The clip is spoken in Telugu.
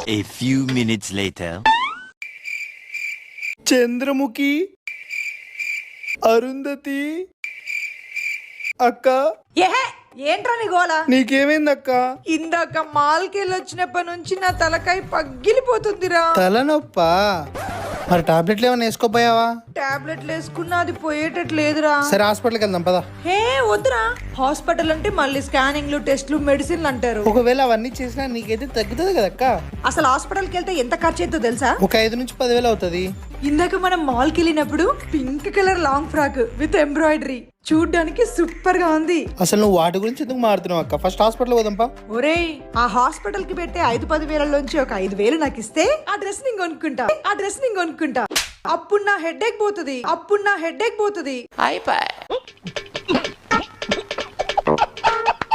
A few minutes later. Chandramukhi, Arundhati, అక్క ఏహే ఏంట్రా నీ గోల? నీకేమైంది అక్క? ఇందాక మాల్కి వెళ్ళొచ్చినప్పటి నుంచి నా తలకాయ పగిలిపోతుందిరా. తలనొప్ప? మరి టాబ్లెట్లు ఏమైనా వేసుకోపోయావా? టాబ్లెట్లు వేసుకున్నా అది పోయేటట్లేదురా. సరే హాస్పిటల్కి వెళ్దాం పదా. హే వద్దురా, హాస్పిటల్ అంటే మళ్ళీ స్కానింగ్లు, టెస్ట్లు, మెడిసిన్లు అంటారు. ఒకవేళ అవన్నీ చేసినా నీకైతే తగ్గుతుంది కదక్క. అసలు హాస్పిటల్కి వెళ్తే ఎంత ఖర్చు అవుతుందో తెలుసా? ఒక 5 నుంచి 10,000 అవుతుంది. ఇందాక మనం మాల్కి వెళ్ళినప్పుడు pink colour long frock with embroidery చూడ్డానికి సూపర్ గా ఉంది. అసలు నువ్వు వాటి గురించి ఎందుకు మారుతున్నావు అక్క? ఫస్ట్ హాస్పిటల్ పోదాంపా. ఒరేయ్, ఆ హాస్పిటల్ కి పెట్టే 5-10 ఒక 5,000 నాకు ఇస్తే ఆ డ్రెస్ ని కొనుక్కుంటా. అప్పుడు నా హెడ్ ఎక్ పోతుంది.